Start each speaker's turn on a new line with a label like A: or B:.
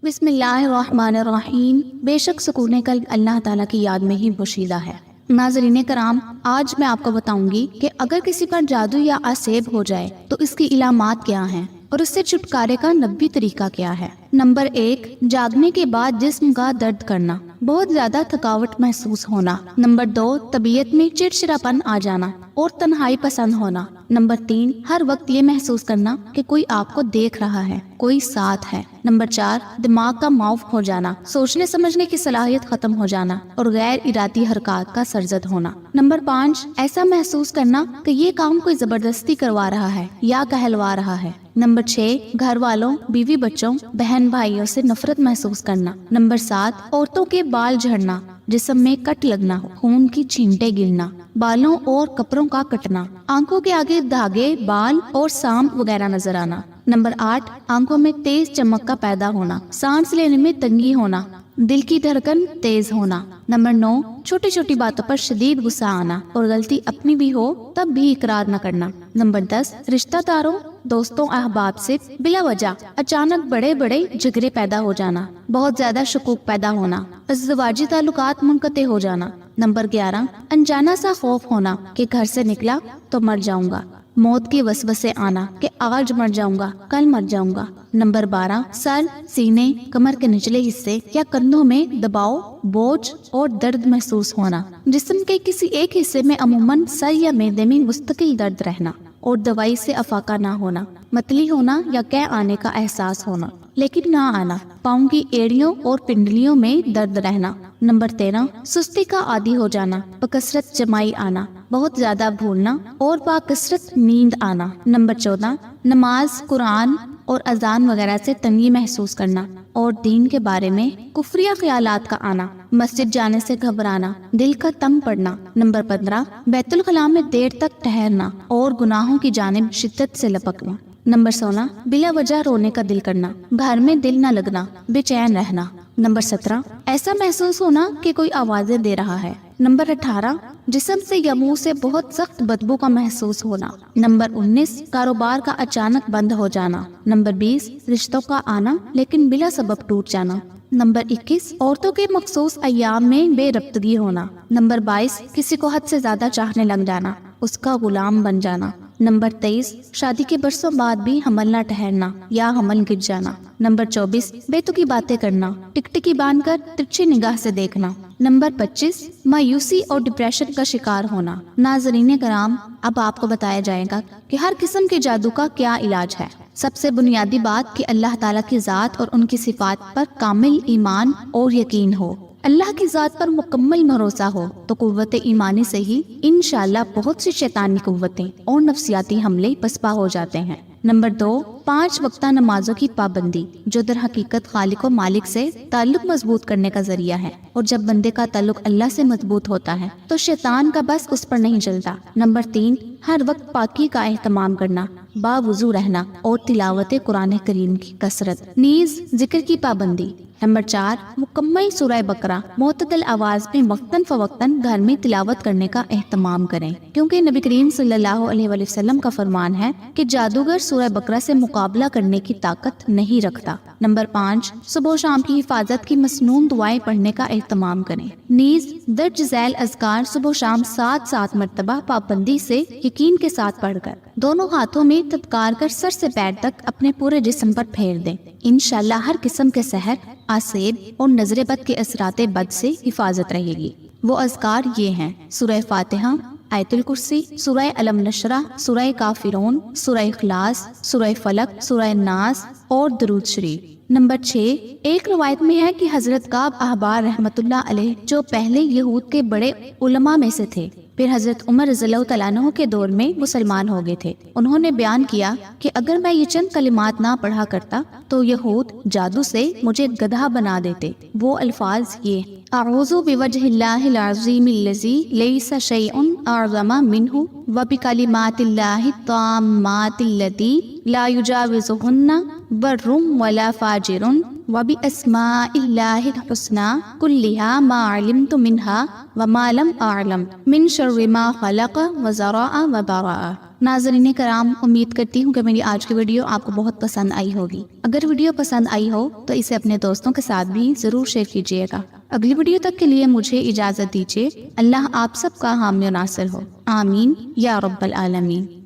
A: بسم اللہ الرحمن الرحیم۔ بے شک سکون قلب اللہ تعالیٰ کی یاد میں ہی پوشیدہ ہے۔ ناظرین کرام، آج میں آپ کو بتاؤں گی کہ اگر کسی پر جادو یا عصیب ہو جائے تو اس کی علامات کیا ہیں اور اس سے چھٹکارے کا 90 طریقہ کیا ہے۔ نمبر 1، جاگنے کے بعد جسم کا درد کرنا، بہت زیادہ تھکاوٹ محسوس ہونا۔ نمبر 2، طبیعت میں چڑچڑاپن آ جانا اور تنہائی پسند ہونا۔ نمبر 3، ہر وقت یہ محسوس کرنا کہ کوئی آپ کو دیکھ رہا ہے، کوئی ساتھ ہے۔ نمبر 4، دماغ کا معاف ہو جانا، سوچنے سمجھنے کی صلاحیت ختم ہو جانا اور غیر ارادی حرکات کا سرزد ہونا۔ نمبر 5، ایسا محسوس کرنا کہ یہ کام کوئی زبردستی کروا رہا ہے یا کہلوا رہا ہے۔ نمبر 6، گھر والوں، بیوی بچوں، بہن بھائیوں سے نفرت محسوس کرنا۔ نمبر 7، عورتوں کے بال جھڑنا، جسم میں کٹ لگنا، خون کی چھینٹیں گرنا، بالوں اور کپڑوں کا کٹنا، آنکھوں کے آگے دھاگے، بال اور سانپ وغیرہ نظر آنا۔ نمبر 8، آنکھوں میں تیز چمک کا پیدا ہونا، سانس لینے میں تنگی ہونا، دل کی دھڑکن تیز ہونا۔ نمبر 9، چھوٹی چھوٹی باتوں پر شدید غصہ آنا اور غلطی اپنی بھی ہو تب بھی اقرار نہ کرنا۔ نمبر 10، رشتہ داروں، دوستوں، احباب سے بلا وجہ اچانک بڑے بڑے جھگڑے پیدا ہو جانا، بہت زیادہ شکوک پیدا ہونا، ازدواجی تعلقات منقطع ہو جانا۔ نمبر 11، انجانا سا خوف ہونا کہ گھر سے نکلا تو مر جاؤں گا، موت کے وسوسے آنا کہ آج مر جاؤں گا، کل مر جاؤں گا۔ نمبر 12، سر، سینے، کمر کے نچلے حصے یا کندھوں میں دباؤ، بوجھ اور درد محسوس ہونا، جسم کے کسی ایک حصے میں عموماً سر یا معدے میں مستقل درد رہنا اور دوائی سے افاقہ نہ ہونا، متلی ہونا یا قے آنے کا احساس ہونا لیکن نہ آنا، پاؤں کی ایڑیوں اور پنڈلیوں میں درد رہنا۔ نمبر 13، سستی کا عادی ہو جانا، بکثرت جمائی آنا، بہت زیادہ بھولنا اور باکثرت نیند آنا۔ نمبر 14، نماز، قرآن اور اذان وغیرہ سے تنگی محسوس کرنا اور دین کے بارے میں کفریہ خیالات کا آنا، مسجد جانے سے گھبرانا، دل کا تنگ پڑنا۔ نمبر 15، بیت الخلاء میں دیر تک ٹھہرنا اور گناہوں کی جانب شدت سے لپکنا۔ نمبر 16، بلا وجہ رونے کا دل کرنا، گھر میں دل نہ لگنا، بے چین رہنا۔ نمبر 17، ایسا محسوس ہونا کہ کوئی آوازیں دے رہا ہے۔ نمبر 18، جسم سے یا منہ سے بہت سخت بدبو کا محسوس ہونا۔ نمبر 19، کاروبار کا اچانک بند ہو جانا۔ نمبر 20، رشتوں کا آنا لیکن بلا سبب ٹوٹ جانا۔ نمبر 21، عورتوں کے مخصوص ایام میں بے ربطگی ہونا۔ نمبر 22، کسی کو حد سے زیادہ چاہنے لگ جانا، اس کا غلام بن جانا۔ نمبر 23، شادی کے برسوں بعد بھی حمل نہ ٹھہرنا یا حمل گر جانا۔ نمبر 24، بے تکی باتیں کرنا، ٹکٹکی باندھ کر ترچھی نگاہ سے دیکھنا۔ نمبر 25، مایوسی اور ڈپریشن کا شکار ہونا۔ ناظرین کرام، اب آپ کو بتایا جائے گا کہ ہر قسم کے جادو کا کیا علاج ہے۔ سب سے بنیادی بات کہ اللہ تعالیٰ کی ذات اور ان کی صفات پر کامل ایمان اور یقین ہو، اللہ کی ذات پر مکمل بھروسہ ہو تو قوت ایمانی سے ہی انشاءاللہ بہت سی شیطانی قوتیں اور نفسیاتی حملے پسپا ہو جاتے ہیں۔ نمبر 2، 5 وقتہ نمازوں کی پابندی، جو در حقیقت خالق و مالک سے تعلق مضبوط کرنے کا ذریعہ ہے، اور جب بندے کا تعلق اللہ سے مضبوط ہوتا ہے تو شیطان کا بس اس پر نہیں چلتا۔ نمبر 3، ہر وقت پاکی کا اہتمام کرنا، باوضو رہنا اور تلاوت قرآن کریم کی کثرت، نیز ذکر کی پابندی۔ نمبر 4، مکمل سورہ بقرہ معتدل آواز میں وقتاً فوقتاً گھر میں تلاوت کرنے کا اہتمام کریں، کیونکہ نبی کریم صلی اللہ علیہ وآلہ وسلم کا فرمان ہے کہ جادوگر سورہ بقرہ سے مقابلہ کرنے کی طاقت نہیں رکھتا۔ نمبر 5، صبح و شام کی حفاظت کی مسنون دعائیں پڑھنے کا اہتمام کریں، نیز درج ذیل اذکار صبح و شام 7 مرتبہ پابندی سے یقین کے ساتھ پڑھ کر دونوں ہاتھوں میں تھپکار کر سر سے پیر تک اپنے پورے جسم پر پھیر دیں۔ انشاءاللہ ہر قسم کے سحر، عصیب اور نظر بد کے اثرات بد سے حفاظت رہے گی۔ وہ اذکار یہ ہیں: سورہ فاتحہ، آیت الکرسی، سورہ علم نشرہ، سورہ کافرون، سورہ اخلاص، سورہ فلق، سورہ ناس اور درود شریف۔ نمبر 6، ایک روایت میں ہے کہ حضرت کعب احبار رحمۃ اللہ علیہ، جو پہلے یہود کے بڑے علماء میں سے تھے، پھر حضرت عمر رضی اللہ تعالیٰ عنہ کے دور میں مسلمان ہو گئے تھے، انہوں نے بیان کیا کہ اگر میں یہ چند کلمات نہ پڑھا کرتا تو یہود جادو سے مجھے گدھا بنا دیتے۔ وہ الفاظ یہ: اعوذ بوجہ اللہ العظیم الذی لیس شیء اعظم منہ وبکلمات اللہ التامات اللتی لا یجاوزہن بر ولا فاجر وباسماء اللہ الحسنى کلھا ما علمت منہا وما لم اعلم من شر ما خلق وزرع وبرأ۔ ناظرین کرام، امید کرتی ہوں کہ میری آج کی ویڈیو آپ کو بہت پسند آئی ہوگی۔ اگر ویڈیو پسند آئی ہو تو اسے اپنے دوستوں کے ساتھ بھی ضرور شیئر کیجیے گا۔ اگلی ویڈیو تک کے لیے مجھے اجازت دیجیے۔ اللہ آپ سب کا حامی و ناصر ہو، آمین یا رب العالمین۔